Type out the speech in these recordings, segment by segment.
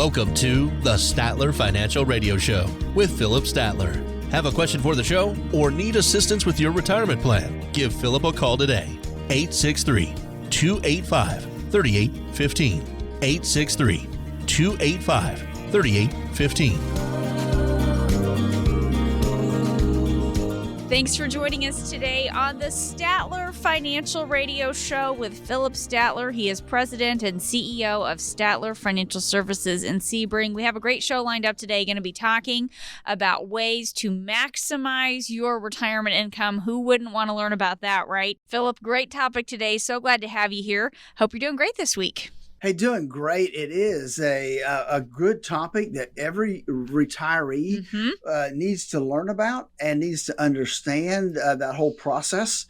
Welcome to the Statler Financial Radio Show with Phillip Statler. Have a question for the show or need assistance with your retirement plan? Give Phillip a call today. 863-285-3815. 863-285-3815. Thanks for joining us today on the Statler Financial Radio Show with Phillip Statler. He is president and CEO of Statler Financial Services in Sebring. We have a great show lined up today. Going to be talking about ways to maximize your retirement income. Who wouldn't want to learn about that, right? Phillip, great topic today. So glad to have you here. Hope you're doing great this week. Hey, doing great. It is a good topic that every retiree needs to learn about and needs to understand that whole process.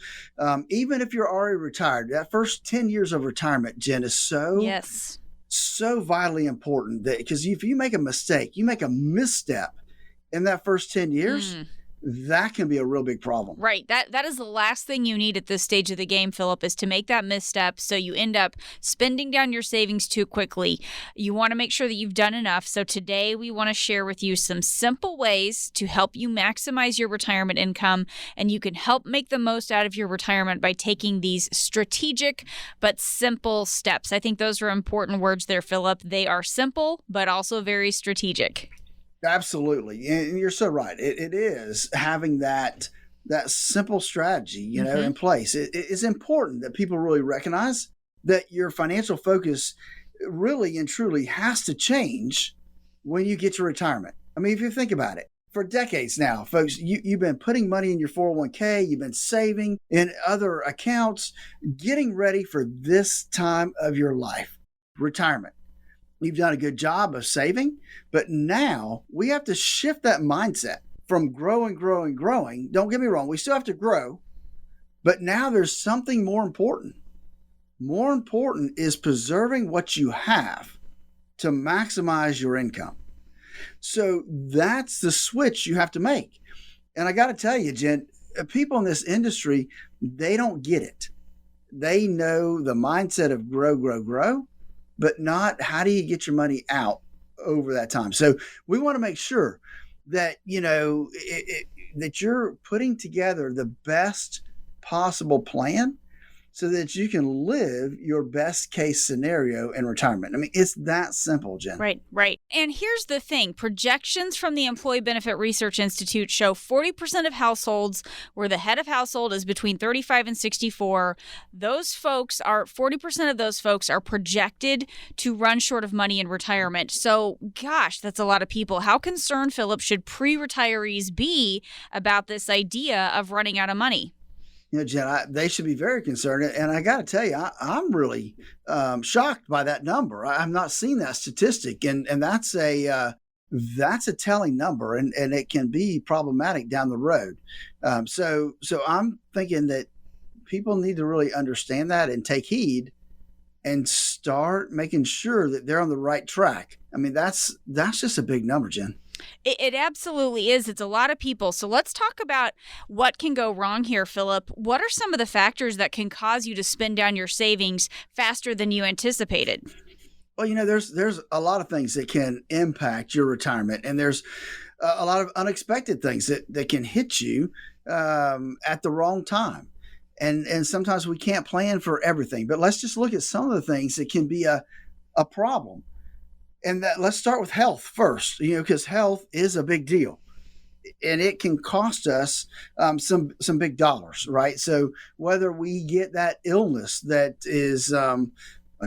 Even if you're already retired, that first 10 years of retirement, Jen, is so vitally important because if you make a mistake, you make a misstep in that first 10 years, that can be a real big problem. Right. That is the last thing you need at this stage of the game, Phillip, is to make that misstep so you end up spending down your savings too quickly. You want to make sure that you've done enough. So today we want to share with you some simple ways to help you maximize your retirement income, and you can help make the most out of your retirement by taking these strategic but simple steps. I think those are important words there, Phillip. They are simple but also very strategic. Absolutely. And you're so right. It is having that simple strategy, in place. It is important that people really recognize that your financial focus really and truly has to change when you get to retirement. I mean, if you think about it, for decades now, folks, you've been putting money in your 401k, you've been saving in other accounts, getting ready for this time of your life, retirement. You've done a good job of saving, but now we have to shift that mindset from growing. Don't get me wrong, we still have to grow, but now there's something more important. More important is preserving what you have to maximize your income. So that's the switch you have to make. And I got to tell you, Jen, people in this industry, they don't get it. They know the mindset of grow, but not how do you get your money out over that time. So we want to make sure that, that you're putting together the best possible plan so that you can live your best case scenario in retirement. I mean, it's that simple, Jen. Right. And here's the thing. Projections from the Employee Benefit Research Institute show 40% of households where the head of household is between 35 and 64. 40% of those folks are projected to run short of money in retirement. So, gosh, that's a lot of people. How concerned, Phillip, should pre-retirees be about this idea of running out of money? Jen, they should be very concerned. And I got to tell you, I'm really shocked by that number. I've not seen that statistic. And that's a telling number, and it can be problematic down the road. So I'm thinking that people need to really understand that and take heed and start making sure that they're on the right track. I mean, that's just a big number, Jen. It absolutely is. It's a lot of people. So let's talk about what can go wrong here, Phillip. What are some of the factors that can cause you to spend down your savings faster than you anticipated? Well, there's a lot of things that can impact your retirement, and there's a lot of unexpected things that can hit you at the wrong time. And sometimes we can't plan for everything, but let's just look at some of the things that can be a problem. And let's start with health first, because health is a big deal, and it can cost us some big dollars, right? So whether we get that illness that is a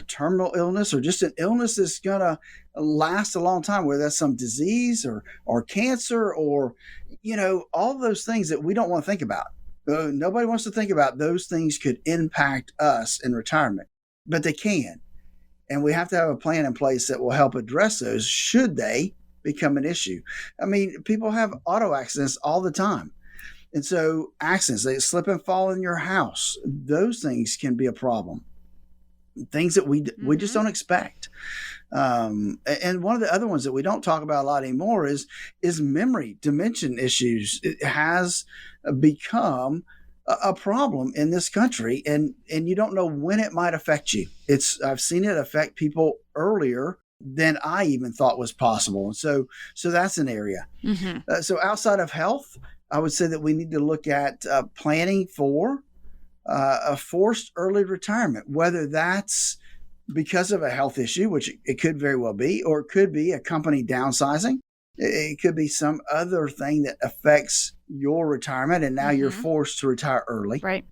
terminal illness or just an illness that's going to last a long time, whether that's some disease or cancer or, all those things that we don't want to think about. Nobody wants to think about those things could impact us in retirement, but they can. And we have to have a plan in place that will help address those should they become an issue. I mean, people have auto accidents all the time. And so accidents, they slip and fall in your house. Those things can be a problem. Things that we just don't expect. And one of the other ones that we don't talk about a lot anymore is memory dimension issues. It has become a problem in this country, and you don't know when it might affect you. I've seen it affect people earlier than I even thought was possible. And so that's an area. So outside of health, I would say that we need to look at planning for a forced early retirement, whether that's because of a health issue, which it could very well be, or it could be a company downsizing. It could be some other thing that affects your retirement, and now you're forced to retire early. Right.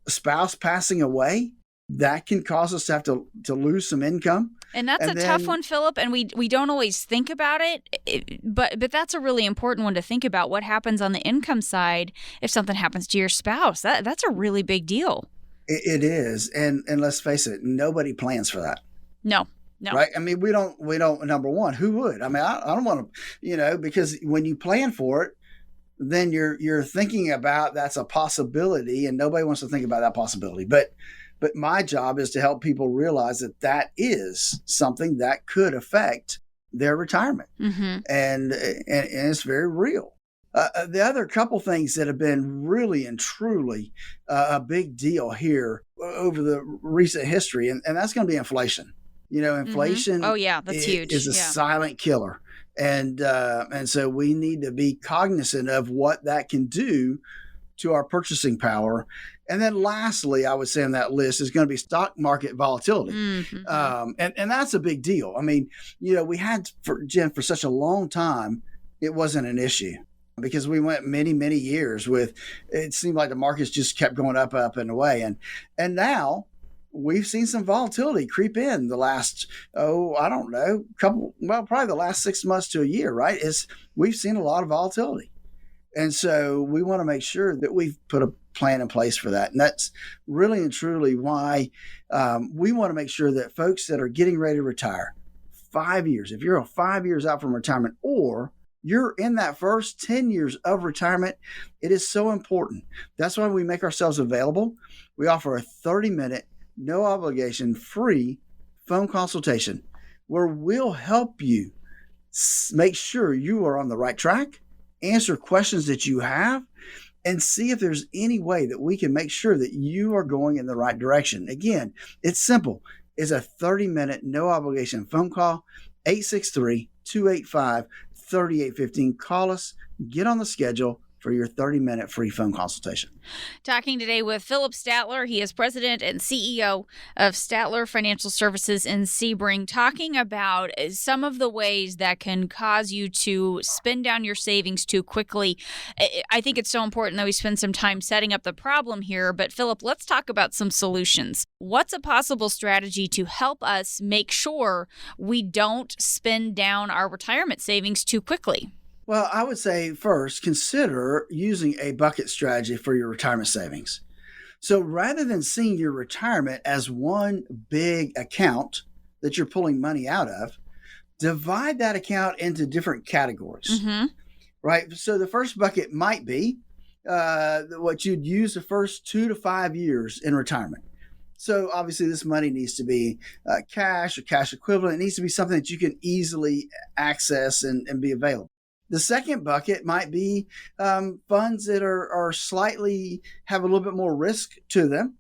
A spouse passing away, that can cause us to have to lose some income. And that's a tough one, Phillip, and we don't always think about it, but that's a really important one to think about. What happens on the income side if something happens to your spouse? That's a really big deal. It is, and let's face it, nobody plans for that. No. Right? I mean, we don't. Number one, who would? I mean, I don't want to, because when you plan for it, then you're thinking about that's a possibility, and nobody wants to think about that possibility. But my job is to help people realize that is something that could affect their retirement, and it's very real. The other couple things that have been really and truly a big deal here over the recent history, and that's going to be inflation. Inflation. Oh yeah, that's huge. Is a silent killer, and so we need to be cognizant of what that can do to our purchasing power. And then lastly, I would say on that list is going to be stock market volatility. And that's a big deal. I mean, we had for such a long time, it wasn't an issue because we went many, many years with, it seemed like the markets just kept going up and away. And now we've seen some volatility creep in the last, I don't know, probably the last 6 months to a year, right? We've seen a lot of volatility. And so we want to make sure that we've put a plan in place for that. And that's really and truly why we want to make sure that folks that are getting ready to retire, 5 years, if you're 5 years out from retirement, or you're in that first 10 years of retirement, it is so important. That's why we make ourselves available. We offer a 30-minute, no obligation, free phone consultation where we'll help you make sure you are on the right track, answer questions that you have, and see if there's any way that we can make sure that you are going in the right direction. Again, it's simple. It's a 30-minute, no obligation phone call, 863-285-3815. Call us, get on the schedule for your 30-minute free phone consultation. Talking today with Phillip Statler. He is president and CEO of Statler Financial Services in Sebring, talking about some of the ways that can cause you to spend down your savings too quickly. I think it's so important that we spend some time setting up the problem here. But Phillip, let's talk about some solutions. What's a possible strategy to help us make sure we don't spend down our retirement savings too quickly? Well, I would say first, consider using a bucket strategy for your retirement savings. So rather than seeing your retirement as one big account that you're pulling money out of, divide that account into different categories, right? So the first bucket might be what you'd use the first 2 to 5 years in retirement. So obviously this money needs to be cash or cash equivalent. It needs to be something that you can easily access and be available. The second bucket might be funds that are slightly have a little bit more risk to them,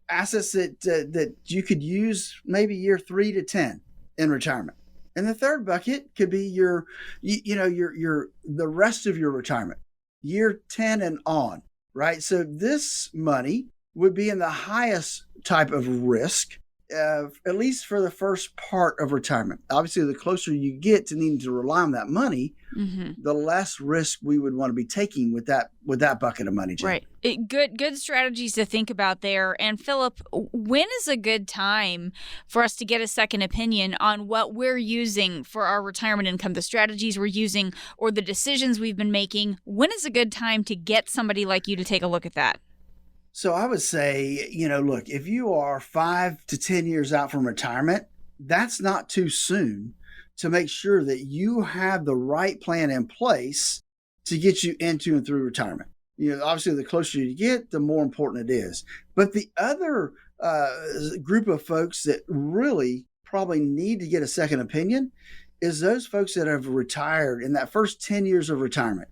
assets that you could use maybe year 3 to 10 in retirement. And the third bucket could be your the rest of your retirement, year 10 and on, right? So this money would be in the highest type of risk, at least for the first part of retirement. Obviously, the closer you get to needing to rely on that money, the less risk we would want to be taking with that bucket of money, Jen. Right. Good strategies to think about there. And Phillip, when is a good time for us to get a second opinion on what we're using for our retirement income, the strategies we're using, or the decisions we've been making? When is a good time to get somebody like you to take a look at that? So I would say, look, if you are 5 to 10 years out from retirement, that's not too soon to make sure that you have the right plan in place to get you into and through retirement. Obviously, the closer you get, the more important it is. But the other group of folks that really probably need to get a second opinion is those folks that have retired in that first 10 years of retirement.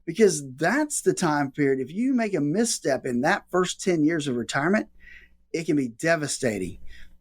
Because that's the time period. If you make a misstep in that first 10 years of retirement, it can be devastating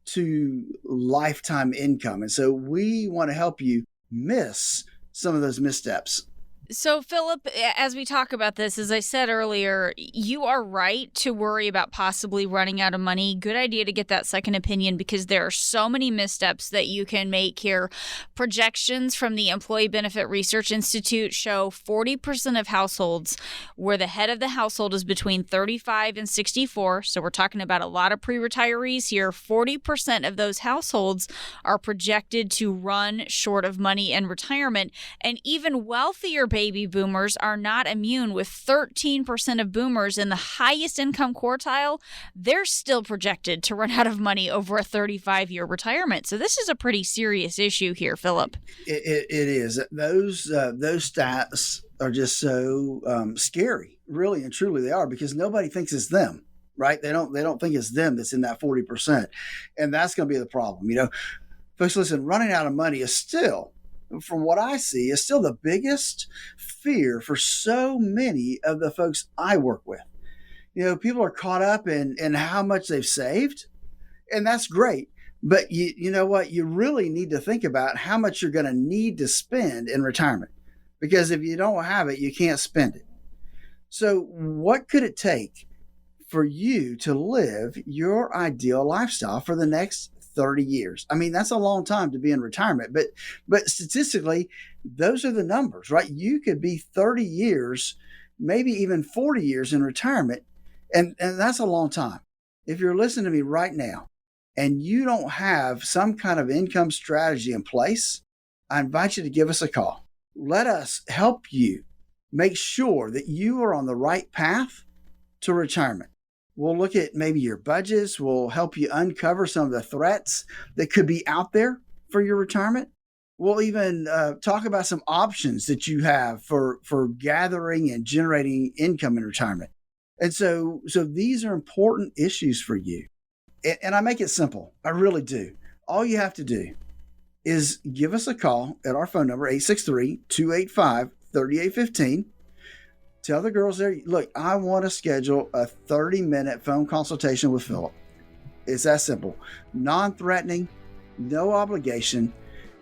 to lifetime income. And so we want to help you miss some of those missteps. So, Phillip, as we talk about this, as I said earlier, you are right to worry about possibly running out of money. Good idea to get that second opinion because there are so many missteps that you can make here. Projections from the Employee Benefit Research Institute show 40% of households where the head of the household is between 35 and 64. So we're talking about a lot of pre-retirees here. 40% of those households are projected to run short of money in retirement. And even wealthier baby boomers are not immune, with 13% of boomers in the highest income quartile. They're still projected to run out of money over a 35-year retirement. So this is a pretty serious issue here, Phillip. It is. Those stats are just so scary, really and truly they are, because nobody thinks it's them, right? They don't think it's them that's in that 40%. And that's going to be the problem. Folks, listen, running out of money is still, from what I see, is still the biggest fear for so many of the folks I work with. People are caught up in how much they've saved, and that's great. But you know what? You really need to think about how much you're going to need to spend in retirement, because if you don't have it, you can't spend it. So what could it take for you to live your ideal lifestyle for the next 30 years? I mean, that's a long time to be in retirement, but statistically, those are the numbers, right? You could be 30 years, maybe even 40 years in retirement, and that's a long time. If you're listening to me right now and you don't have some kind of income strategy in place, I invite you to give us a call. Let us help you make sure that you are on the right path to retirement. We'll look at maybe your budgets. We'll help you uncover some of the threats that could be out there for your retirement. We'll even talk about some options that you have for gathering and generating income in retirement. And so these are important issues for you. And I make it simple. I really do. All you have to do is give us a call at our phone number, 863-285-3815. Tell the girls there, look, I want to schedule a 30-minute phone consultation with Phillip. It's that simple. Non-threatening, no obligation.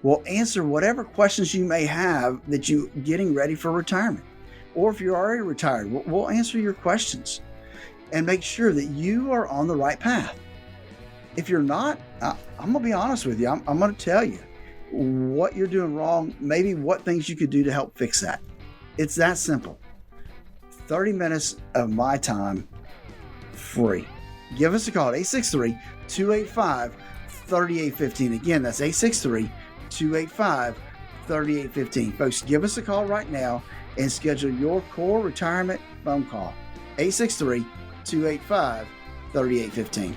We'll answer whatever questions you may have that you're getting ready for retirement. Or if you're already retired, we'll answer your questions and make sure that you are on the right path. If you're not, I'm going to be honest with you. I'm going to tell you what you're doing wrong, maybe what things you could do to help fix that. It's that simple. 30 minutes of my time, free. Give us a call at 863-285-3815. Again, that's 863-285-3815. Folks, give us a call right now and schedule your core retirement phone call. 863-285-3815.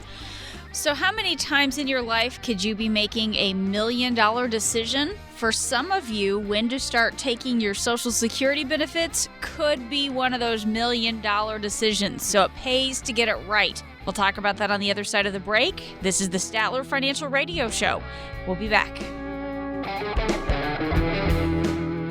So how many times in your life could you be making a $1 million decision? For some of you, when to start taking your Social Security benefits could be one of those $1 million decisions. So it pays to get it right. We'll talk about that on the other side of the break. This is the Statler Financial Radio Show. We'll be back.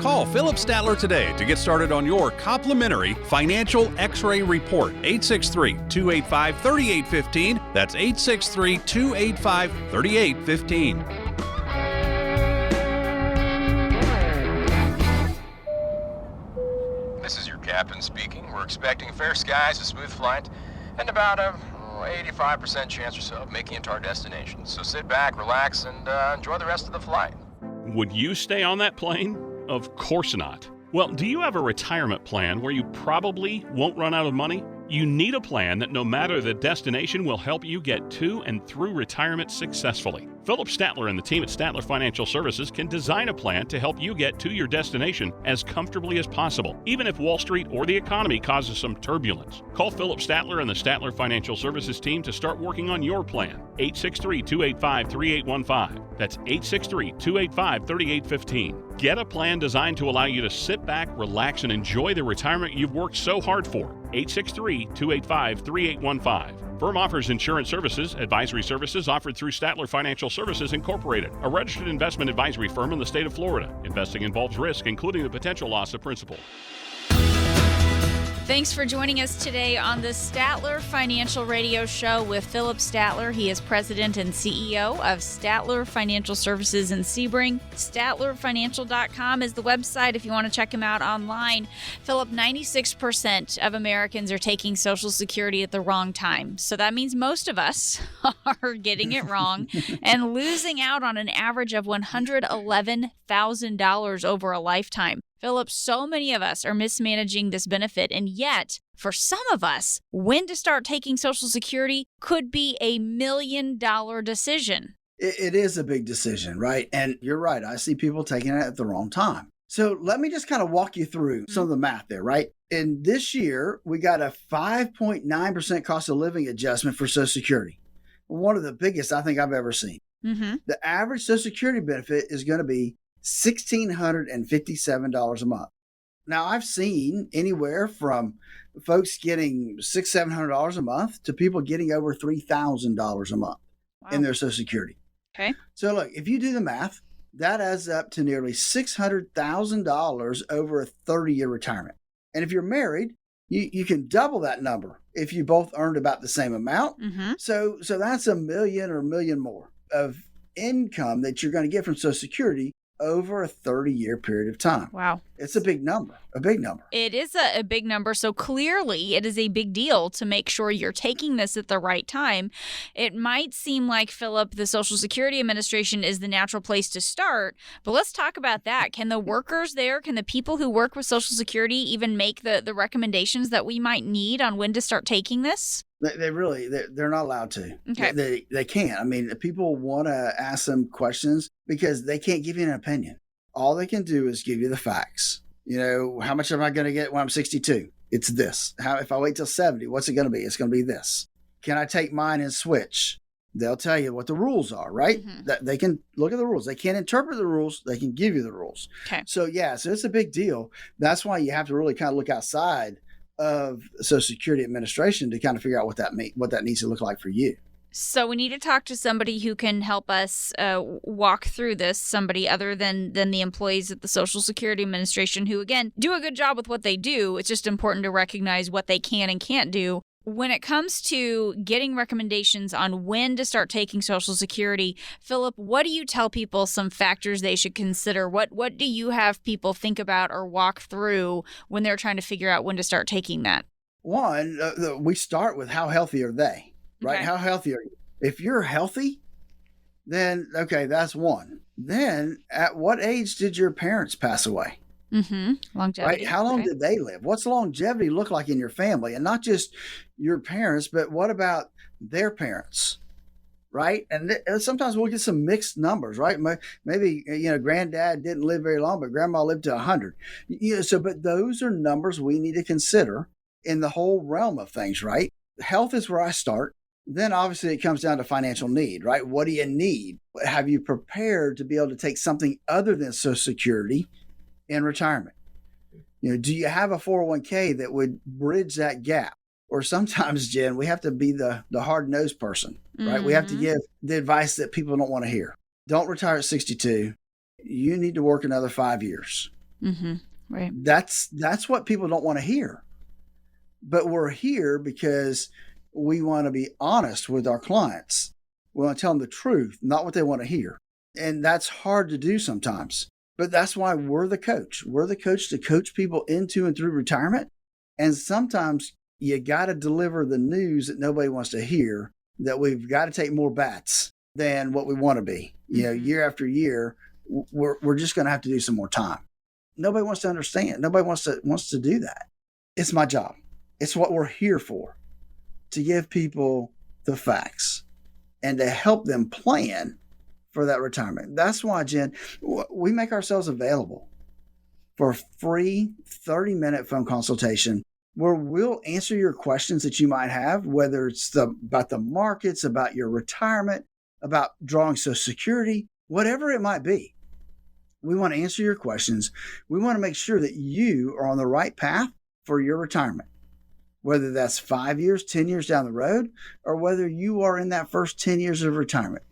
Call Phillip Statler today to get started on your complimentary financial X-ray report. 863-285-3815. That's 863-285-3815. This is your captain speaking. We're expecting fair skies, a smooth flight, and about a 85% chance or so of making it to our destination. So sit back, relax, and enjoy the rest of the flight. Would you stay on that plane? Of course not. Well, do you have a retirement plan where you probably won't run out of money? You need a plan that no matter the destination will help you get to and through retirement successfully. Phillip Statler and the team at Statler Financial Services can design a plan to help you get to your destination as comfortably as possible, even if Wall Street or the economy causes some turbulence. Call Phillip Statler and the Statler Financial Services team to start working on your plan. 863-285-3815. That's 863-285-3815. Get a plan designed to allow you to sit back, relax, and enjoy the retirement you've worked so hard for. 863-285-3815. Firm offers insurance services, advisory services offered through Statler Financial Services Incorporated, a registered investment advisory firm in the state of Florida. Investing involves risk, including the potential loss of principal. Thanks for joining us today on the Statler Financial Radio Show with Phillip Statler. He is president and CEO of Statler Financial Services in Sebring. StatlerFinancial.com is the website if you want to check him out online. Phillip, 96% of Americans are taking Social Security at the wrong time. So that means most of us are getting it wrong and losing out on an average of $111,000 over a lifetime. Phillip, so many of us are mismanaging this benefit, and yet, for some of us, when to start taking Social Security could be a $1 million decision. It is a big decision, right? And you're right. I see people taking it at the wrong time. So let me just kind of walk you through some of the math there, right? In this year, we got a 5.9% cost of living adjustment for Social Security. One of the biggest I think I've ever seen. Mm-hmm. The average Social Security benefit is going to be $1,657 a month. Now, I've seen anywhere from folks getting $600-700 a month to people getting over $3,000 a month in their Social Security. Okay. So look, if you do the math, that adds up to nearly $600,000 over a 30-year retirement. And if you're married, you can double that number if you both earned about the same amount. Mm-hmm. So that's $1 million or $1 million more of income that you're going to get from Social Security over a 30-year period of time. Wow. It's a big number, a big number. It is a big number. So clearly it is a big deal to make sure you're taking this at the right time. It might seem like, Phillip, the Social Security Administration is the natural place to start, but let's talk about that. Can the workers there, can the people who work with Social Security even make the recommendations that we might need on when to start taking this? They're not allowed to. Okay. They can't. I mean, people want to ask them questions because they can't give you an opinion. All they can do is give you the facts. You know, how much am I going to get when I'm 62? It's this. If I wait till 70, what's it going to be? It's going to be this. Can I take mine and switch? They'll tell you what the rules are, right? Mm-hmm. That they can look at the rules. They can't interpret the rules. They can give you the rules. Okay. So it's a big deal. That's why you have to really kind of look outside of Social Security Administration to kind of figure out what that needs to look like for you. So we need to talk to somebody who can help us walk through this, somebody other than the employees at the Social Security Administration who, again, do a good job with what they do. It's just important to recognize what they can and can't do. When it comes to getting recommendations on when to start taking Social Security, Phillip, what do you tell people some factors they should consider? What do you have people think about or walk through when they're trying to figure out when to start taking that? One, we start with how healthy are they, right? Okay. How healthy are you? If you're healthy, then, okay, that's one. Then at what age did your parents pass away? Mm-hmm. Longevity. Right? How long did they live? What's longevity look like in your family? And not just your parents, but what about their parents? Right? And sometimes we'll get some mixed numbers, right? Maybe, granddad didn't live very long, but grandma lived to 100. But those are numbers we need to consider in the whole realm of things, right? Health is where I start. Then obviously it comes down to financial need, right? What do you need? Have you prepared to be able to take something other than Social Security in retirement? Do you have a 401k that would bridge that gap? Or sometimes, Jen, we have to be the hard-nosed person, right? Mm-hmm. We have to give the advice that people don't want to hear. Don't retire at 62. You need to work another 5 years. Mm-hmm. Right. That's what people don't want to hear. But we're here because we want to be honest with our clients. We want to tell them the truth, not what they want to hear. And that's hard to do sometimes. But that's why we're the coach. We're the coach to coach people into and through retirement. And sometimes you got to deliver the news that nobody wants to hear, that we've got to take more bats than what we want to be. Year after year, we're just going to have to do some more time. Nobody wants to understand. Nobody wants to do that. It's my job. It's what we're here for, to give people the facts and to help them plan for that retirement. That's why, Jen, we make ourselves available for a free 30-minute phone consultation where we'll answer your questions that you might have, whether it's about the markets, about your retirement, about drawing Social Security, whatever it might be. We want to answer your questions. We want to make sure that you are on the right path for your retirement, whether that's 5 years, 10 years down the road, or whether you are in that first 10 years of retirement.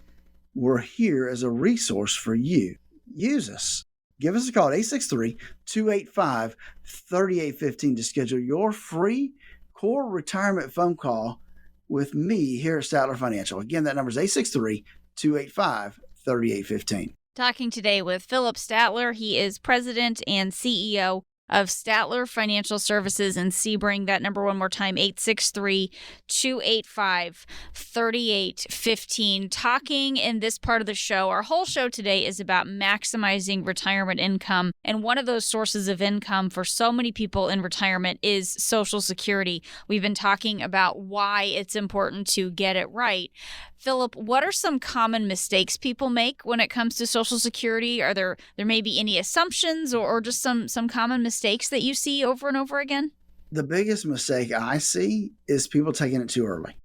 We're here as a resource for you. Use us. give us a call at 863-285-3815 to schedule your free core retirement phone call with me here at Statler Financial. Again, that number is 863-285-3815. Talking today with Phillip Statler. He is president and CEO of Statler Financial Services in Sebring. That number one more time, 863-285-3815. Talking in this part of the show, our whole show today is about maximizing retirement income. And one of those sources of income for so many people in retirement is Social Security. We've been talking about why it's important to get it right. Phillip, what are some common mistakes people make when it comes to Social Security? Are there may be any assumptions or just some common mistakes that you see over and over again? The biggest mistake I see is people taking it too early.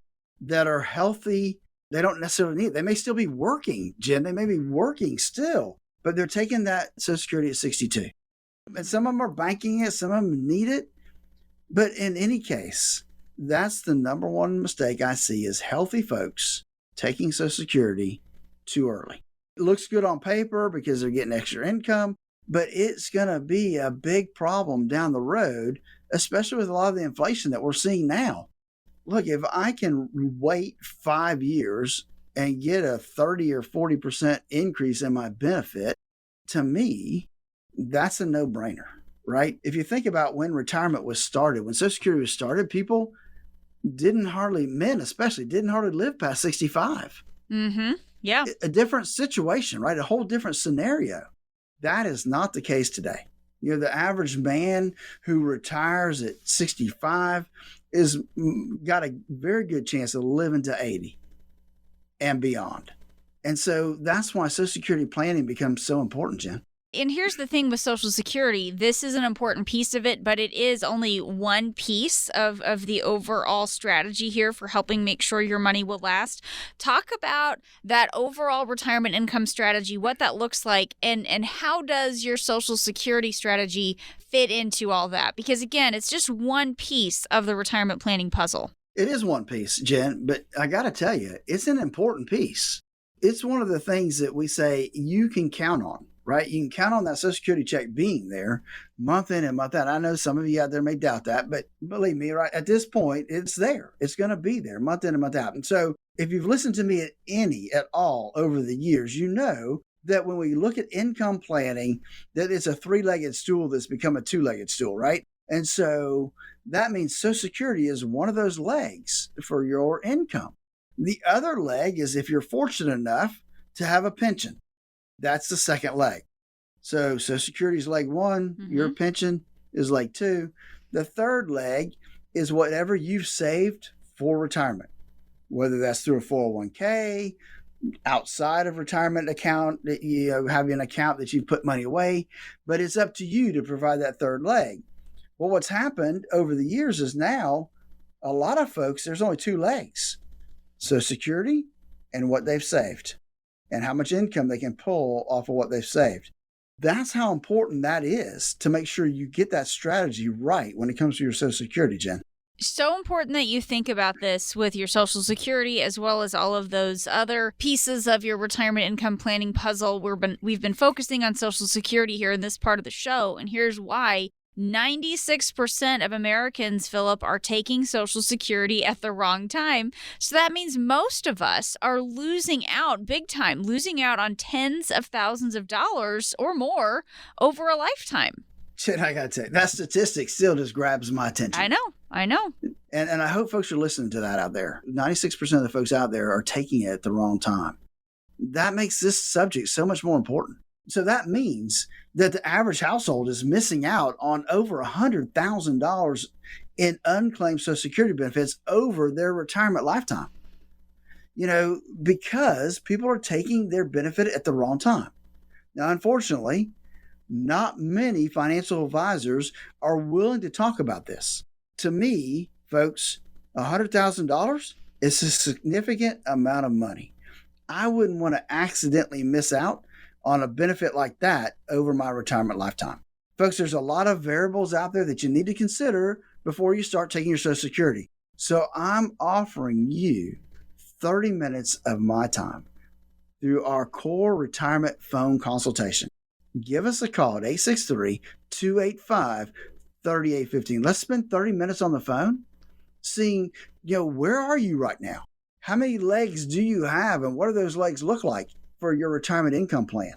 That are healthy, they don't necessarily need it. They may still be working, Jen. They may be working still, but they're taking that Social Security at 62. And some of them are banking it, some of them need it. But in any case, that's the number one mistake I see is healthy folks taking Social Security too early. It looks good on paper because they're getting extra income, but it's going to be a big problem down the road, especially with a lot of the inflation that we're seeing now. Look, if I can wait 5 years and get a 30 or 40% increase in my benefit, to me, that's a no-brainer, right? If you think about when retirement was started, when Social Security was started, people men especially, didn't hardly live past 65. Mm-hmm. Yeah. A different situation, right? A whole different scenario. That is not the case today. You know, the average man who retires at 65 is got a very good chance of living to 80 and beyond. And so that's why Social Security planning becomes so important, Jen. And here's the thing with Social Security. This is an important piece of it, but it is only one piece of the overall strategy here for helping make sure your money will last. Talk about that overall retirement income strategy, what that looks like, and how does your Social Security strategy fit into all that? Because again, it's just one piece of the retirement planning puzzle. It is one piece, Jen, but I got to tell you, it's an important piece. It's one of the things that we say you can count on. Right? You can count on that Social Security check being there month in and month out. I know some of you out there may doubt that, but believe me, right at this point, it's there. It's going to be there month in and month out. And so if you've listened to me at all over the years, you know that when we look at income planning, that it's a three-legged stool that's become a two-legged stool, right? And so that means Social Security is one of those legs for your income. The other leg is if you're fortunate enough to have a pension. That's the second leg. So Social Security is leg one, your pension is leg two. The third leg is whatever you've saved for retirement, whether that's through a 401k, outside of retirement account, that you have an account that you put money away, but it's up to you to provide that third leg. Well, what's happened over the years is now a lot of folks, there's only two legs, Social Security and what they've saved, and how much income they can pull off of what they've saved. That's how important that is to make sure you get that strategy right when it comes to your Social Security, Jen. So important that you think about this with your Social Security as well as all of those other pieces of your retirement income planning puzzle. We've been focusing on Social Security here in this part of the show, and here's why. 96% of Americans, Phillip, are taking Social Security at the wrong time. So that means most of us are losing out big time, losing out on tens of thousands of dollars or more over a lifetime. Shit, I got to tell you, that statistic still just grabs my attention. I know. And I hope folks are listening to that out there. 96% of the folks out there are taking it at the wrong time. That makes this subject so much more important. So that means that the average household is missing out on over $100,000 in unclaimed Social Security benefits over their retirement lifetime. You know, because people are taking their benefit at the wrong time. Now, unfortunately, not many financial advisors are willing to talk about this. To me, folks, $100,000 is a significant amount of money. I wouldn't want to accidentally miss out on a benefit like that over my retirement lifetime. Folks, there's a lot of variables out there that you need to consider before you start taking your Social Security. So I'm offering you 30 minutes of my time through our core retirement phone consultation. give us a call at 863-285-3815. Let's spend 30 minutes on the phone seeing, where are you right now? How many legs do you have, and what do those legs look like for your retirement income plan?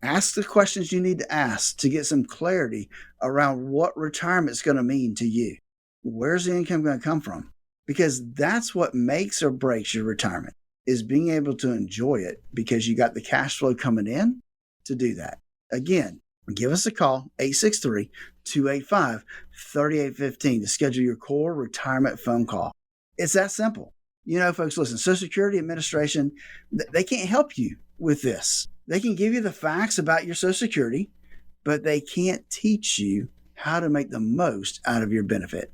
Ask the questions you need to ask to get some clarity around what retirement's going to mean to you. Where's the income going to come from? Because that's what makes or breaks your retirement, is being able to enjoy it because you got the cash flow coming in to do that. Again, give us a call, 863-285-3815 to schedule your core retirement phone call. It's that simple. Folks, listen, Social Security Administration, they can't help you with this. They can give you the facts about your Social Security, but they can't teach you how to make the most out of your benefit.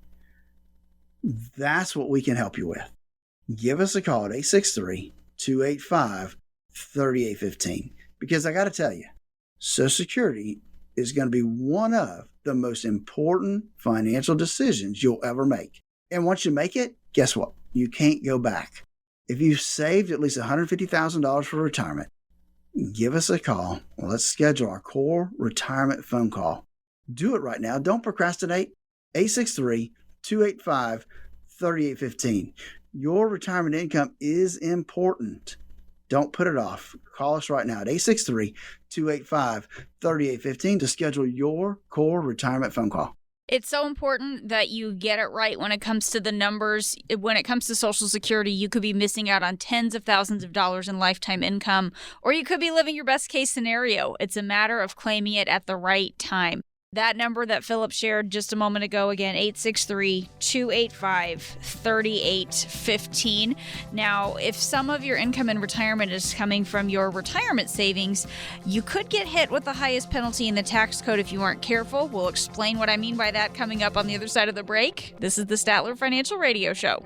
That's what we can help you with. Give us a call at 863-285-3815. Because I got to tell you, Social Security is going to be one of the most important financial decisions you'll ever make. And once you make it, guess what? You can't go back. If you've saved at least $150,000 for retirement, give us a call. Let's schedule our core retirement phone call. Do it right now. Don't procrastinate. 863-285-3815. Your retirement income is important. Don't put it off. Call us right now at 863-285-3815 to schedule your core retirement phone call. It's so important that you get it right when it comes to the numbers. When it comes to Social Security, you could be missing out on tens of thousands of dollars in lifetime income, or you could be living your best case scenario. It's a matter of claiming it at the right time. That number that Phillip shared just a moment ago, again, 863-285-3815. Now, if some of your income in retirement is coming from your retirement savings, you could get hit with the highest penalty in the tax code if you aren't careful. We'll explain what I mean by that coming up on the other side of the break. This is the Statler Financial Radio Show.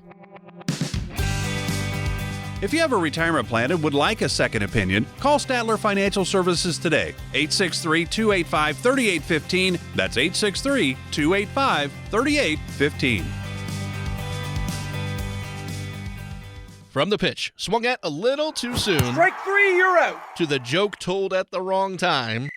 If you have a retirement plan and would like a second opinion, call Statler Financial Services today. 863-285-3815. That's 863-285-3815. From the pitch, swung at a little too soon. Strike three, you're out. To the joke told at the wrong time.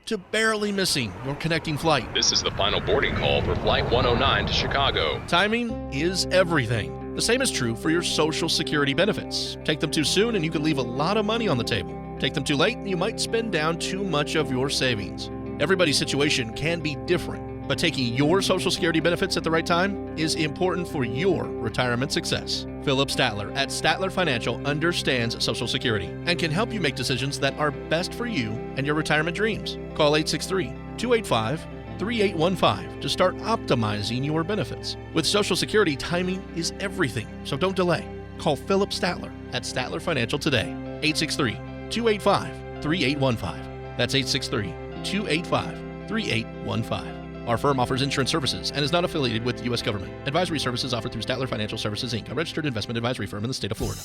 To barely missing your connecting flight. This is the final boarding call for Flight 109 to Chicago. Timing is everything. The same is true for your Social Security benefits. Take them too soon and you could leave a lot of money on the table. Take them too late and you might spend down too much of your savings. Everybody's situation can be different, but taking your Social Security benefits at the right time is important for your retirement success. Phillip Statler at Statler Financial understands Social Security and can help you make decisions that are best for you and your retirement dreams. Call 863-285-3815 to start optimizing your benefits. With Social Security, timing is everything, so don't delay. Call Phillip Statler at Statler Financial today, 863-285-3815. That's 863-285-3815. Our firm offers insurance services and is not affiliated with the U.S. government. Advisory services offered through Statler Financial Services, Inc., a registered investment advisory firm in the state of Florida.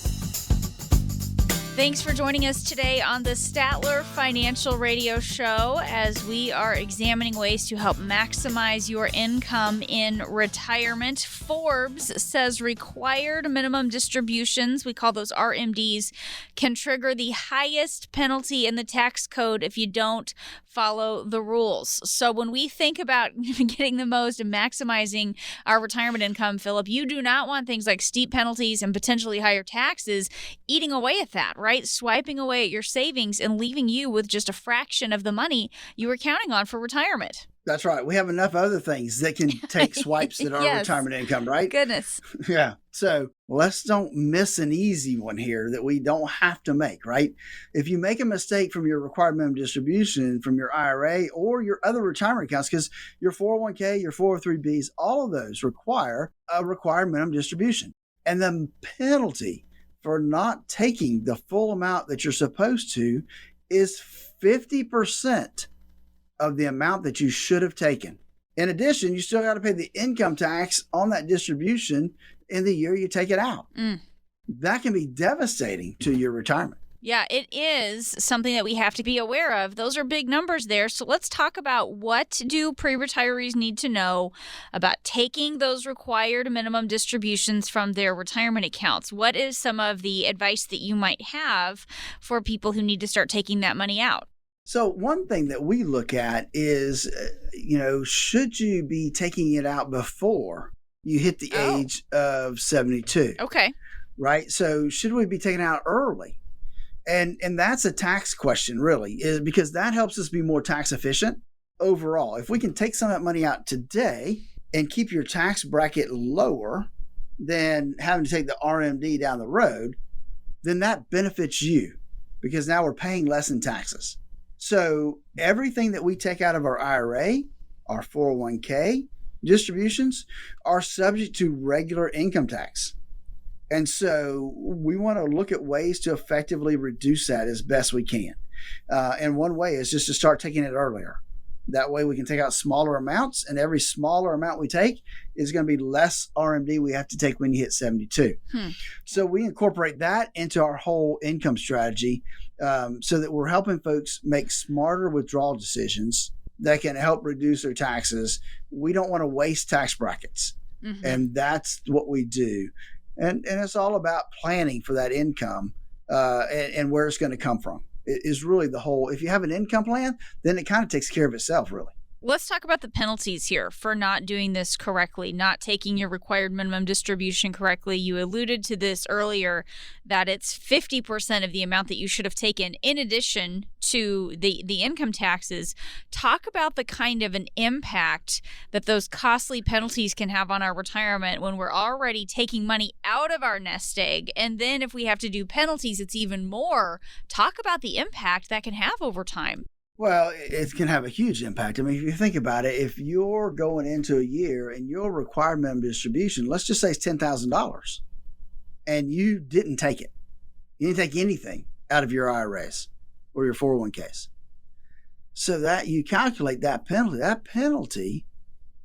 Thanks for joining us today on the Statler Financial Radio Show as we are examining ways to help maximize your income in retirement. Forbes says required minimum distributions, we call those RMDs, can trigger the highest penalty in the tax code if you don't follow the rules. So when we think about getting the most and maximizing our retirement income, Phillip, you do not want things like steep penalties and potentially higher taxes eating away at that, right? Swiping away at your savings and leaving you with just a fraction of the money you were counting on for retirement. That's right. We have enough other things that can take swipes at our retirement income, right? Goodness. Yeah. So let's don't miss an easy one here that we don't have to make, right? If you make a mistake from your required minimum distribution from your IRA or your other retirement accounts, because your 401k, your 403bs, all of those require a required minimum distribution. And the penalty for not taking the full amount that you're supposed to is 50% of the amount that you should have taken. In addition, you still got to pay the income tax on that distribution in the year you take it out. That can be devastating to your retirement. Yeah, it is something that we have to be aware of. Those are big numbers there. So let's talk about what do pre-retirees need to know about taking those required minimum distributions from their retirement accounts. What is some of the advice that you might have for people who need to start taking that money out? So one thing that we look at is, should you be taking it out before you hit the age of 72? Okay. Right? So should we be taking it out early? And that's a tax question, really, is because that helps us be more tax efficient overall. If we can take some of that money out today and keep your tax bracket lower than having to take the RMD down the road, then that benefits you because now we're paying less in taxes. So everything that we take out of our IRA, our 401k distributions are subject to regular income tax. And so we want to look at ways to effectively reduce that as best we can. And one way is just to start taking it earlier. That way we can take out smaller amounts, and every smaller amount we take is going to be less RMD we have to take when you hit 72. So we incorporate that into our whole income strategy so that we're helping folks make smarter withdrawal decisions that can help reduce their taxes. We don't want to waste tax brackets. And that's what we do. And it's all about planning for that income and where it's going to come from. It is really the whole. If you have an income plan, then it kind of takes care of itself, really. Let's talk about the penalties here for not doing this correctly, not taking your required minimum distribution correctly. You alluded to this earlier, that it's 50% of the amount that you should have taken in addition to the income taxes. Talk about the kind of an impact that those costly penalties can have on our retirement when we're already taking money out of our nest egg. And then if we have to do penalties, it's even more. Talk about the impact that can have over time. Well, it can have a huge impact. I mean, if you think about it, if you're going into a year and your required minimum distribution, let's just say it's $10,000, and you didn't take it. You didn't take anything out of your IRAs or your 401ks. So that you calculate that penalty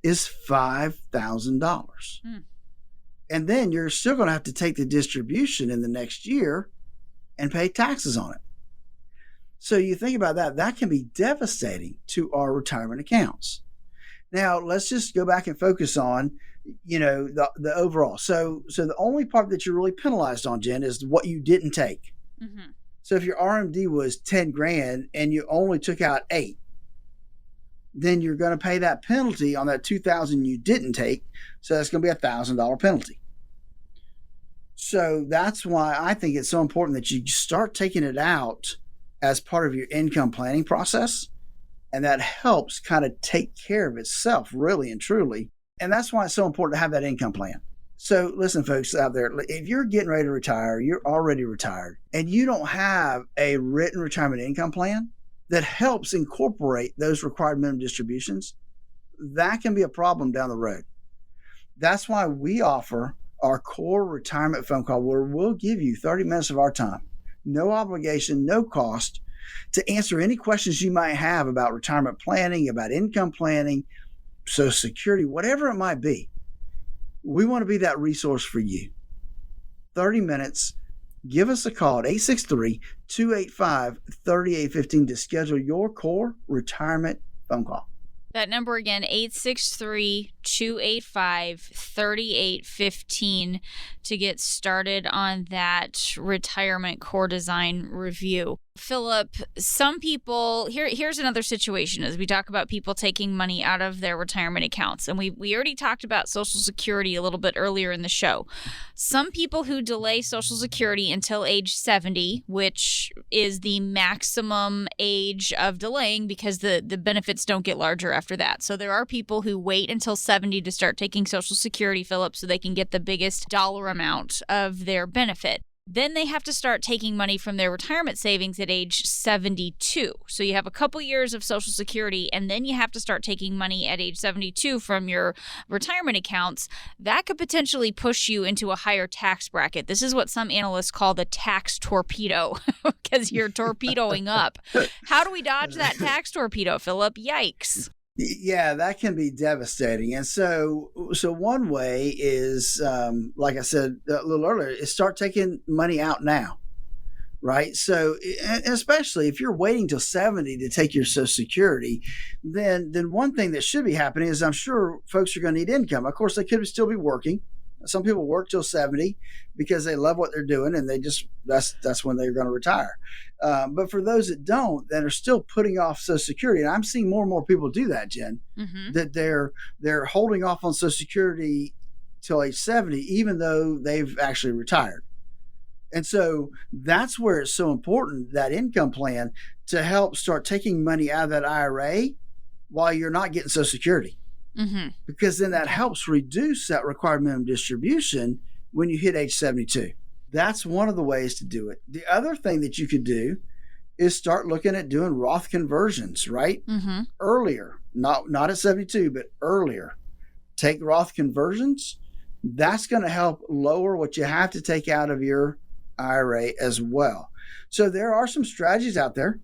is $5,000. And then you're still going to have to take the distribution in the next year and pay taxes on it. So you think about that, that can be devastating to our retirement accounts. Now, let's just go back and focus on, the overall. So the only part that you're really penalized on, Jen, is what you didn't take. So if your RMD was 10 grand and you only took out 8, then you're going to pay that penalty on that 2,000 you didn't take. So that's going to be $1,000 penalty. So that's why I think it's so important that you start taking it out as part of your income planning process. And that helps kind of take care of itself, really and truly. And that's why it's so important to have that income plan. So listen, folks out there, if you're getting ready to retire, you're already retired, and you don't have a written retirement income plan that helps incorporate those required minimum distributions, that can be a problem down the road. That's why we offer our core retirement phone call, where we'll give you 30 minutes of our time. No obligation, no cost, to answer any questions you might have about retirement planning, about income planning, Social Security, whatever it might be. We want to be that resource for you. 30 minutes. Give us a call at 863-285-3815 to schedule your core retirement phone call. That number again, 863-285-3815 to get started on that retirement core design review. Phillip, some people, here's another situation as we talk about people taking money out of their retirement accounts. And we already talked about Social Security a little bit earlier in the show. Some people who delay Social Security until age 70, which is the maximum age of delaying because the benefits don't get larger after that. So there are people who wait until 70 to start taking Social Security, Phillip, so they can get the biggest dollar amount of their benefit. Then they have to start taking money from their retirement savings at age 72. So you have a couple years of Social Security, and then you have to start taking money at age 72 from your retirement accounts. That could potentially push you into a higher tax bracket. This is what some analysts call the tax torpedo, because you're torpedoing up. How do we dodge that tax torpedo, Phillip? Yikes. Yeah, that can be devastating. And so one way is, like I said a little earlier, is start taking money out now, right? So especially if you're waiting till 70 to take your Social Security, then one thing that should be happening is I'm sure folks are going to need income. Of course, they could still be working, Some people work till 70 because they love what they're doing, and that's when they're going to retire. But for those that don't, that are still putting off Social Security, and I'm seeing more and more people do that, Jen, that they're holding off on Social Security till age 70, even though they've actually retired. And so that's where it's so important, that income plan, to help start taking money out of that IRA while you're not getting Social Security. Because then that helps reduce that required minimum distribution when you hit age 72. That's one of the ways to do it. The other thing that you could do is start looking at doing Roth conversions, right? Earlier, not at 72, but earlier. Take Roth conversions. That's going to help lower what you have to take out of your IRA as well. So there are some strategies out there,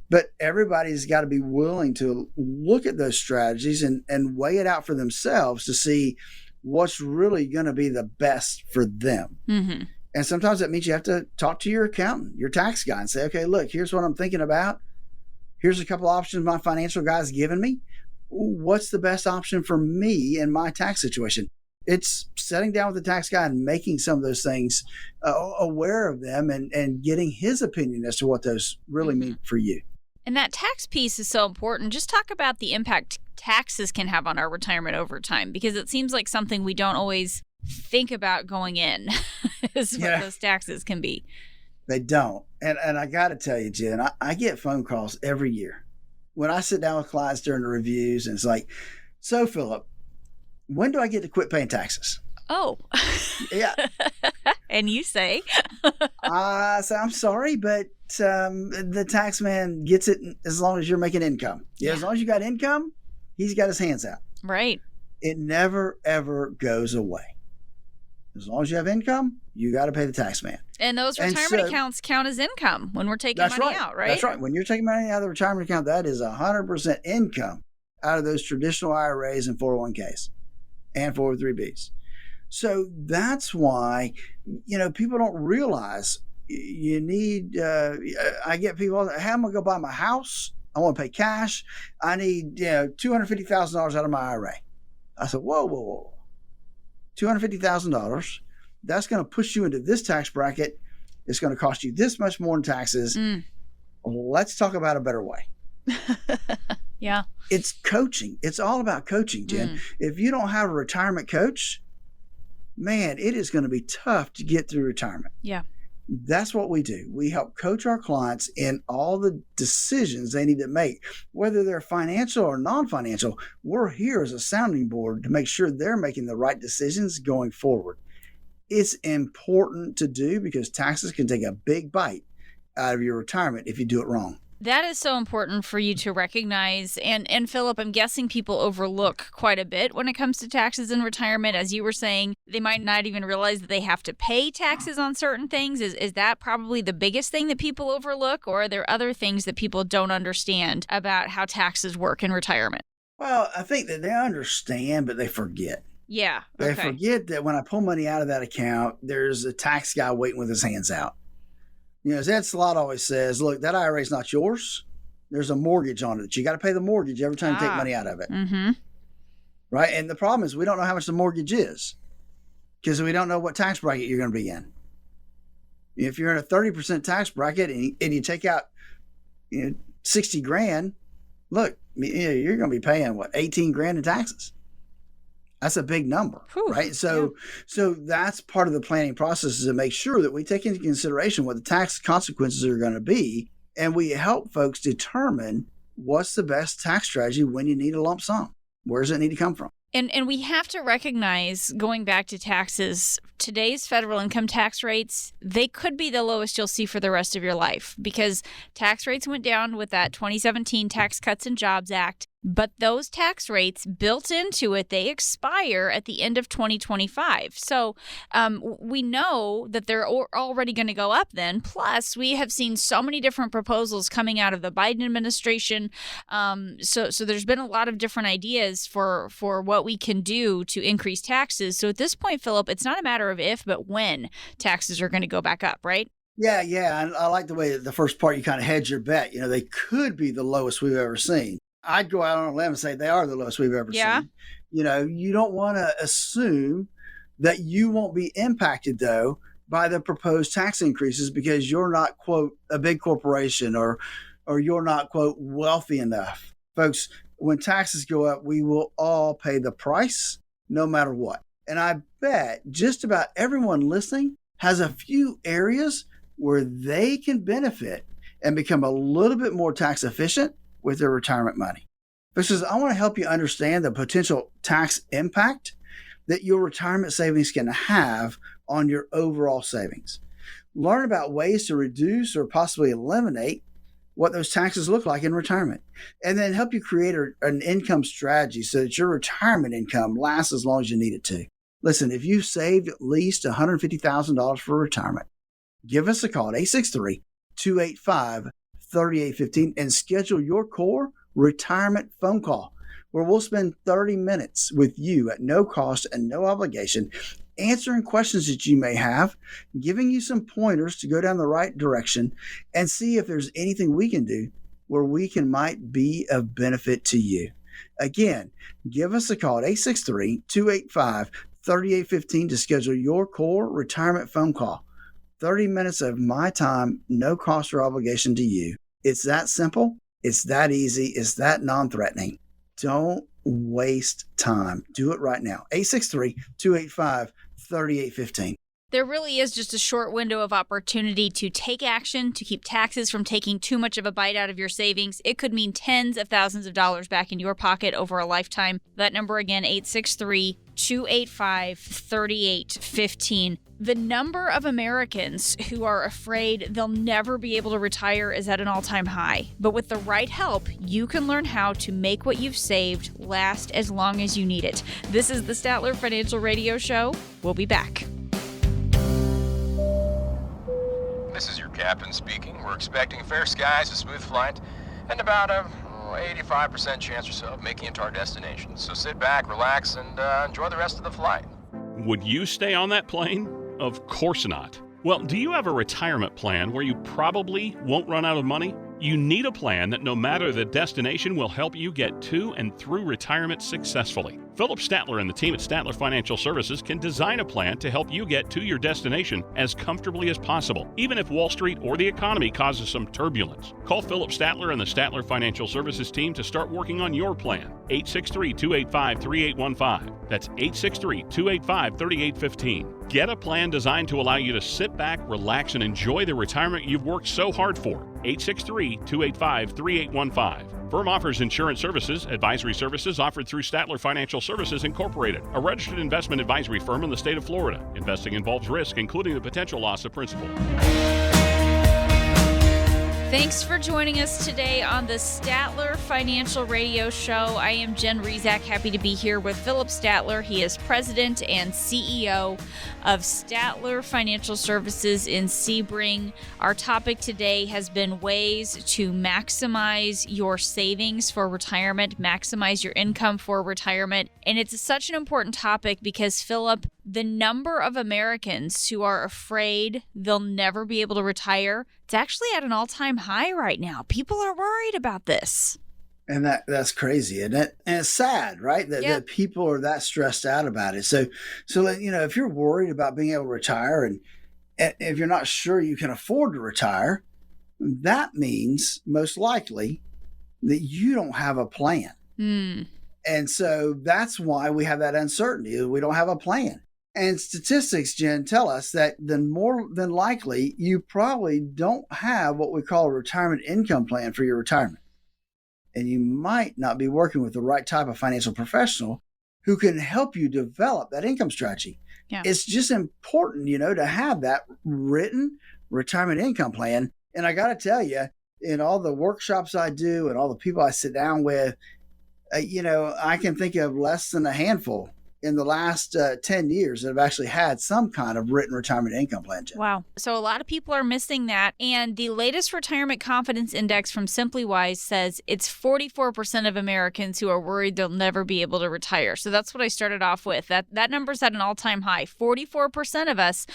but everybody's got to be willing to look at those strategies and weigh it out for themselves to see what's really going to be the best for them. And sometimes that means you have to talk to your accountant, your tax guy, and say, okay, look, here's what I'm thinking about. Here's a couple options my financial guy's given me. What's the best option for me in my tax situation? It's sitting down with the tax guy and making some of those things aware of them and getting his opinion as to what those really mean for you. And that tax piece is so important. Just talk about the impact taxes can have on our retirement over time, because it seems like something we don't always think about going in is what those taxes can be. They don't. And I got to tell you, Jen, I get phone calls every year when I sit down with clients during the reviews, and it's like, so Phillip, when do I get to quit paying taxes? Oh. Yeah. And you say? I say, I'm sorry, but the tax man gets it as long as you're making income. Yeah. As long as you got income, he's got his hands out. Right. It never, ever goes away. As long as you have income, you got to pay the tax man. And those retirement accounts count as income when we're taking money out, right? That's right. When you're taking money out of the retirement account, that is 100% income out of those traditional IRAs and 401ks and 403bs. So that's why, people don't realize you need, I get people, hey, I'm going to go buy my house. I want to pay cash. I need, $250,000 out of my IRA. I said, whoa. $250,000. That's going to push you into this tax bracket. It's going to cost you this much more in taxes. Let's talk about a better way. Yeah. It's coaching. It's all about coaching, Jen. If you don't have a retirement coach, man, it is going to be tough to get through retirement. Yeah. That's what we do. We help coach our clients in all the decisions they need to make, whether they're financial or non-financial. We're here as a sounding board to make sure they're making the right decisions going forward. It's important to do because taxes can take a big bite out of your retirement if you do it wrong. That is so important for you to recognize. And Phillip, I'm guessing people overlook quite a bit when it comes to taxes in retirement. As you were saying, they might not even realize that they have to pay taxes on certain things. Is that probably the biggest thing that people overlook? Or are there other things that people don't understand about how taxes work in retirement? Well, I think that they understand, but they forget. Yeah. They forget that when I pull money out of that account, there's a tax guy waiting with his hands out. As Ed Slott always says, look, that IRA is not yours. There's a mortgage on it. You got to pay the mortgage every time you take money out of it. Right? And the problem is we don't know how much the mortgage is because we don't know what tax bracket you're going to be in. If you're in a 30% tax bracket and you take out 60 grand, look, you're going to be paying, 18 grand in taxes. That's a big number, right? So that's part of the planning process, is to make sure that we take into consideration what the tax consequences are going to be, and we help folks determine what's the best tax strategy when you need a lump sum. Where does it need to come from? And we have to recognize, going back to taxes, today's federal income tax rates, they could be the lowest you'll see for the rest of your life, because tax rates went down with that 2017 Tax Cuts and Jobs Act. But those tax rates built into it, they expire at the end of 2025. So we know that they're already going to go up then. Plus, we have seen so many different proposals coming out of the Biden administration. So there's been a lot of different ideas for what we can do to increase taxes. So at this point, Phillip, it's not a matter of if, but when taxes are going to go back up, right? Yeah. I like the way that the first part you kind of hedge your bet. They could be the lowest we've ever seen. I'd go out on a limb and say they are the lowest we've ever seen. You don't want to assume that you won't be impacted, though, by the proposed tax increases because you're not, quote, a big corporation or you're not, quote, wealthy enough. Folks, when taxes go up, we will all pay the price no matter what. And I bet just about everyone listening has a few areas where they can benefit and become a little bit more tax efficient with their retirement money. Because I want to help you understand the potential tax impact that your retirement savings can have on your overall savings. Learn about ways to reduce or possibly eliminate what those taxes look like in retirement, and then help you create an income strategy so that your retirement income lasts as long as you need it to. Listen, if you've saved at least $150,000 for retirement, give us a call at 863-285-3815 and schedule your core retirement phone call, where we'll spend 30 minutes with you at no cost and no obligation, answering questions that you may have, giving you some pointers to go down the right direction, and see if there's anything we can do where we might be of benefit to you. Again, give us a call at 863-285-3815 to schedule your core retirement phone call. 30 minutes of my time, no cost or obligation to you. It's that simple. It's that easy. It's that non-threatening. Don't waste time. Do it right now. 863-285-3815. There really is just a short window of opportunity to take action to keep taxes from taking too much of a bite out of your savings. It could mean tens of thousands of dollars back in your pocket over a lifetime. That number again, 863-285-3815. The number of Americans who are afraid they'll never be able to retire is at an all-time high. But with the right help, you can learn how to make what you've saved last as long as you need it. This is the Statler Financial Radio Show. We'll be back. This is your captain speaking. We're expecting fair skies, a smooth flight, and about a 85% chance or so of making it to our destination. So sit back, relax, and enjoy the rest of the flight. Would you stay on that plane? Of course not. Well, do you have a retirement plan where you probably won't run out of money? You need a plan that no matter the destination will help you get to and through retirement successfully. Phillip Statler and the team at Statler Financial Services can design a plan to help you get to your destination as comfortably as possible, even if Wall Street or the economy causes some turbulence. Call Phillip Statler and the Statler Financial Services team to start working on your plan. 863-285-3815. That's 863-285-3815. Get a plan designed to allow you to sit back, relax, and enjoy the retirement you've worked so hard for. 863-285-3815. Firm offers insurance services, advisory services offered through Statler Financial Services Incorporated, a registered investment advisory firm in the state of Florida. Investing involves risk, including the potential loss of principal. Thanks for joining us today on the Statler Financial Radio Show. I am Jen Rezac, happy to be here with Phillip Statler. He is president and CEO of Statler Financial Services in Sebring. Our topic today has been ways to maximize your savings for retirement, maximize your income for retirement. And it's such an important topic because, Phillip, the number of Americans who are afraid they'll never be able to retire, it's actually at an all-time high right now. People are worried about this. And that's crazy, isn't it? And it's sad, right? That people are that stressed out about it. So if you're worried about being able to retire and if you're not sure you can afford to retire, that means most likely that you don't have a plan. And so that's why we have that uncertainty. We don't have a plan. And statistics, Jen, tell us that then more than likely, you probably don't have what we call a retirement income plan for your retirement. And you might not be working with the right type of financial professional who can help you develop that income strategy. Yeah. It's just important, to have that written retirement income plan. And I got to tell you, in all the workshops I do and all the people I sit down with, I can think of less than a handful in the last 10 years that have actually had some kind of written retirement income plan. Wow. So a lot of people are missing that. And the latest Retirement Confidence Index from SimplyWise says it's 44% of Americans who are worried they'll never be able to retire. So that's what I started off with. That number's at an all-time high. 44% of us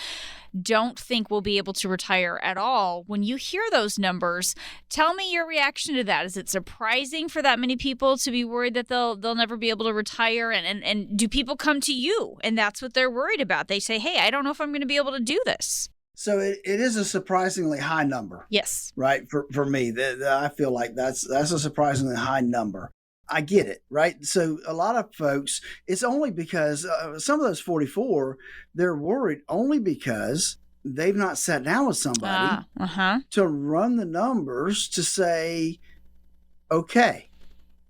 don't think will be able to retire at all. When you hear those numbers, tell me your reaction to that. Is it surprising for that many people to be worried that they'll never be able to retire? And do people come to you and that's what they're worried about? They say, hey, I don't know if I'm going to be able to do this. So it is a surprisingly high number. Yes. Right. For me, I feel like that's a surprisingly high number. I get it. Right. So a lot of folks, it's only because some of those 44, they're worried only because they've not sat down with somebody to run the numbers to say, okay,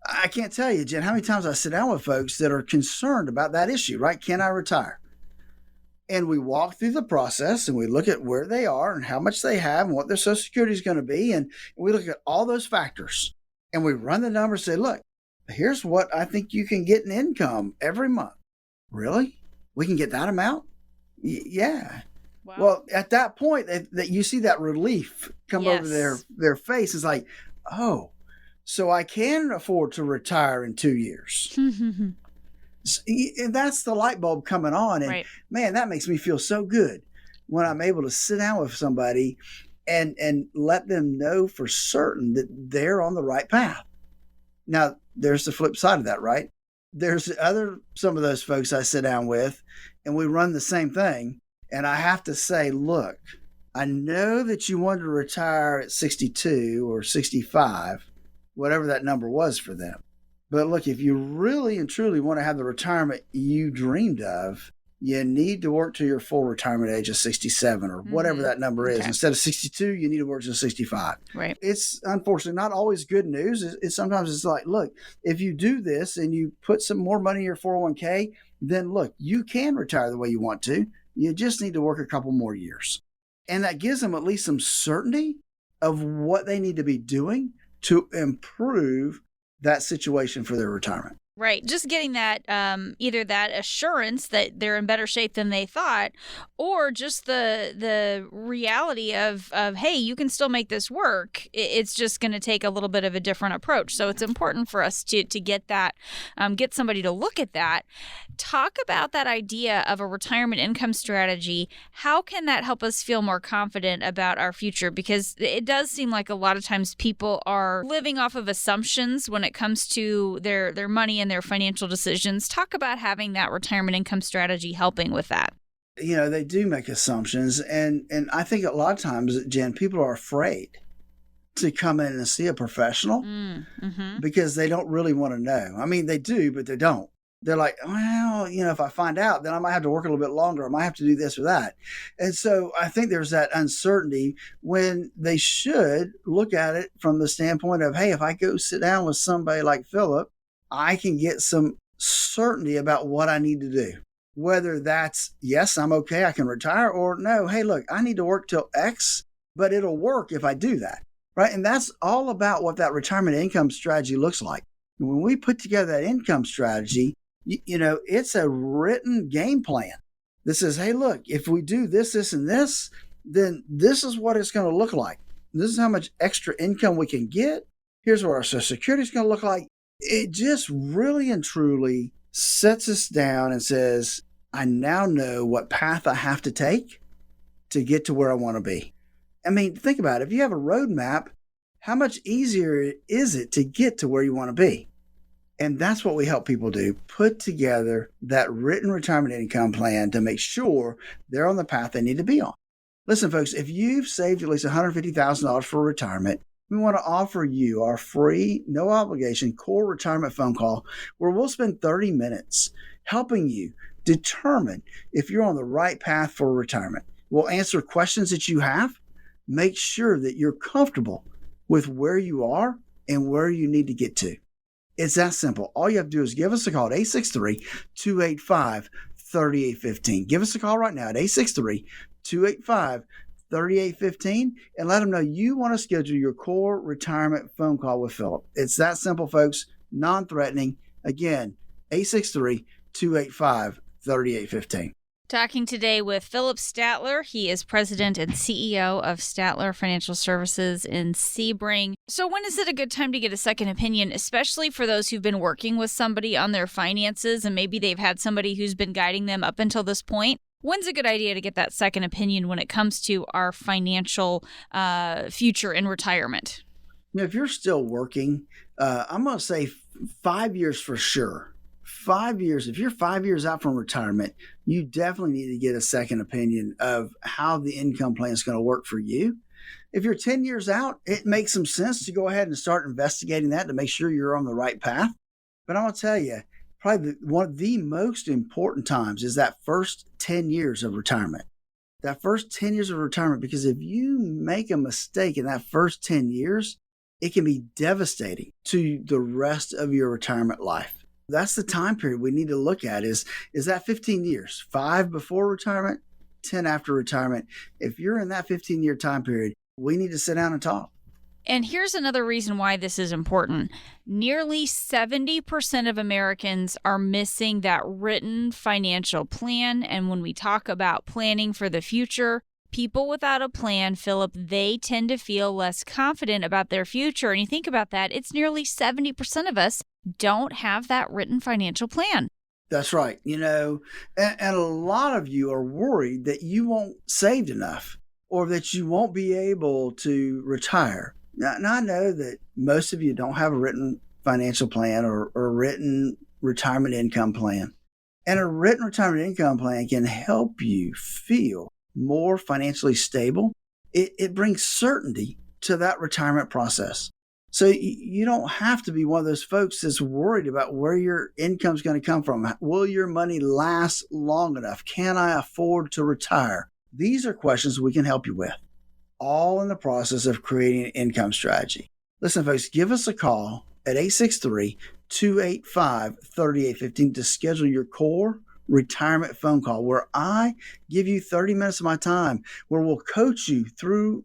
I can't tell you, Jen, how many times I sit down with folks that are concerned about that issue, right? Can I retire? And we walk through the process and we look at where they are and how much they have and what their Social Security is going to be. And we look at all those factors and we run the numbers and say, look, here's what I think you can get in income every month. Really? We can get that amount? Yeah. Wow. Well, at that point that you see that relief come over their face, is like, oh, so I can afford to retire in 2 years. And that's the light bulb coming on. And man, that makes me feel so good when I'm able to sit down with somebody and let them know for certain that they're on the right path. Now, there's the flip side of that, right? There's some of those folks I sit down with and we run the same thing. And I have to say, look, I know that you wanted to retire at 62 or 65, whatever that number was for them. But look, if you really and truly want to have the retirement you dreamed of, you need to work to your full retirement age of 67 or whatever that number is. Okay. Instead of 62, you need to work to 65. Right. It's unfortunately not always good news. Sometimes it's like, look, if you do this and you put some more money in your 401k, then look, you can retire the way you want to. You just need to work a couple more years. And that gives them at least some certainty of what they need to be doing to improve that situation for their retirement. Right. Just getting that, either that assurance that they're in better shape than they thought, or just the reality of, hey, you can still make this work. It's just going to take a little bit of a different approach. So it's important for us to get that, get somebody to look at that. Talk about that idea of a retirement income strategy. How can that help us feel more confident about our future? Because it does seem like a lot of times people are living off of assumptions when it comes to their money and their financial decisions. Talk about having that retirement income strategy helping with that. You know, they do make assumptions. And I think a lot of times, Jen, people are afraid to come in and see a professional because they don't really want to know. I mean, they do, but they don't. They're like, well, you know, if I find out, then I might have to work a little bit longer. I might have to do this or that. And so I think there's that uncertainty when they should look at it from the standpoint of, hey, if I go sit down with somebody like Phillip, I can get some certainty about what I need to do. Whether that's, yes, I'm okay, I can retire, or no, hey, look, I need to work till X, but it'll work if I do that, right? And that's all about what that retirement income strategy looks like. When we put together that income strategy, you know, it's a written game plan that says, hey, look, if we do this, this, and this, then this is what it's going to look like. This is how much extra income we can get. Here's what our Social Security is going to look like. It just really and truly sets us down and says, I now know what path I have to take to get to where I want to be. I mean, think about it. If you have a roadmap, how much easier is it to get to where you want to be? And that's what we help people do, put together that written retirement income plan to make sure they're on the path they need to be on. Listen, folks, if you've saved at least $150,000 for retirement, we want to offer you our free, no obligation core retirement phone call where we'll spend 30 minutes helping you determine if you're on the right path for retirement. We'll answer questions that you have, make sure that you're comfortable with where you are and where you need to get to. It's that simple. All you have to do is give us a call at 863-285-3815. Give us a call right now at 863-285-3815 and let them know you want to schedule your core retirement phone call with Phillip. It's that simple, folks, non-threatening. Again, 863-285-3815. Talking today with Phillip Statler. He is president and CEO of Statler Financial Services in Sebring. So when is it a good time to get a second opinion, especially for those who've been working with somebody on their finances and maybe they've had somebody who's been guiding them up until this point? When's a good idea to get that second opinion when it comes to our financial future in retirement? If you're still working, I'm going to say 5 years for sure. 5 years. If you're 5 years out from retirement, you definitely need to get a second opinion of how the income plan is going to work for you. If you're 10 years out, it makes some sense to go ahead and start investigating that to make sure you're on the right path. But I'm going to tell you, probably one of the most important times is that first 10 years of retirement. That first 10 years of retirement, because if you make a mistake in that first 10 years, it can be devastating to the rest of your retirement life. That's the time period we need to look at is that 15 years, 5 before retirement, 10 after retirement. If you're in that 15-year time period, we need to sit down and talk. And here's another reason why this is important. Nearly 70% of Americans are missing that written financial plan. And when we talk about planning for the future, people without a plan, Phillip, they tend to feel less confident about their future. And you think about that, it's nearly 70% of us don't have that written financial plan. That's right. And a lot of you are worried that you won't saved enough or that you won't be able to retire. Now, I know that most of you don't have a written financial plan or a written retirement income plan. And a written retirement income plan can help you feel more financially stable. It brings certainty to that retirement process. So you don't have to be one of those folks that's worried about where your income's going to come from. Will your money last long enough? Can I afford to retire? These are questions we can help you with, all in the process of creating an income strategy. Listen, folks, give us a call at 863-285-3815 to schedule your core retirement phone call, where I give you 30 minutes of my time, where we'll coach you through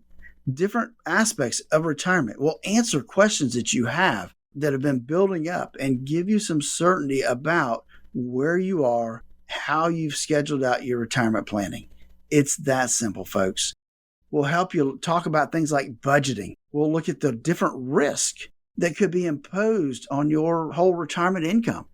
different aspects of retirement. We'll answer questions that you have that have been building up and give you some certainty about where you are, how you've scheduled out your retirement planning. It's that simple, folks. We'll help you talk about things like budgeting. We'll look at the different risk that could be imposed on your whole retirement income.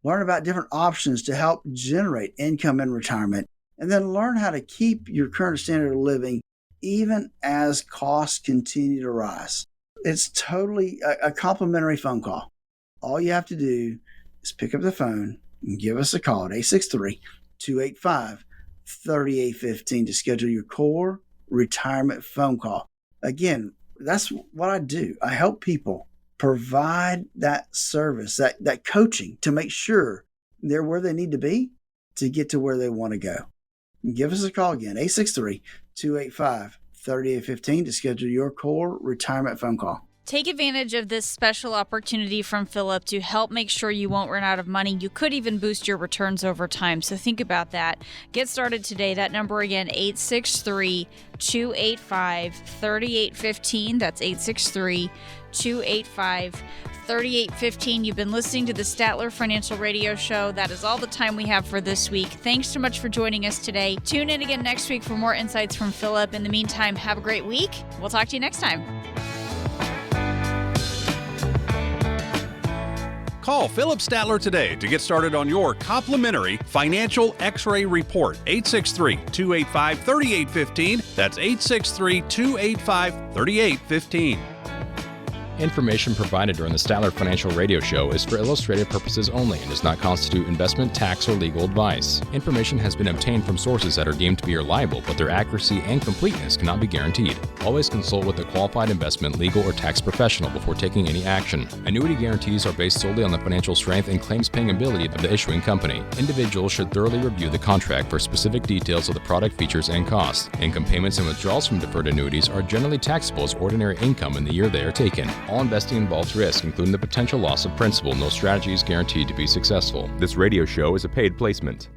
Learn about different options to help generate income in retirement, and then learn how to keep your current standard of living even as costs continue to rise. It's totally a complimentary phone call. All you have to do is pick up the phone and give us a call at 863-285-3815 to schedule your core retirement phone call. Again, that's what I do. I help people provide that service, that coaching to make sure they're where they need to be to get to where they want to go. Give us a call again, 863-285-3815 to schedule your core retirement phone call. Take advantage of this special opportunity from Phillip to help make sure you won't run out of money. You could even boost your returns over time. So think about that. Get started today. That number again, 863-285-3815. That's 863-285-3815. You've been listening to the Statler Financial Radio Show. That is all the time we have for this week. Thanks so much for joining us today. Tune in again next week for more insights from Phillip. In the meantime, have a great week. We'll talk to you next time. Call Phillip Statler today to get started on your complimentary financial X-ray report. 863-285-3815. That's 863-285-3815. Information provided during the Statler Financial Radio Show is for illustrative purposes only and does not constitute investment, tax, or legal advice. Information has been obtained from sources that are deemed to be reliable, but their accuracy and completeness cannot be guaranteed. Always consult with a qualified investment, legal, or tax professional before taking any action. Annuity guarantees are based solely on the financial strength and claims-paying ability of the issuing company. Individuals should thoroughly review the contract for specific details of the product features and costs. Income payments and withdrawals from deferred annuities are generally taxable as ordinary income in the year they are taken. All investing involves risk, including the potential loss of principal. No strategy is guaranteed to be successful. This radio show is a paid placement.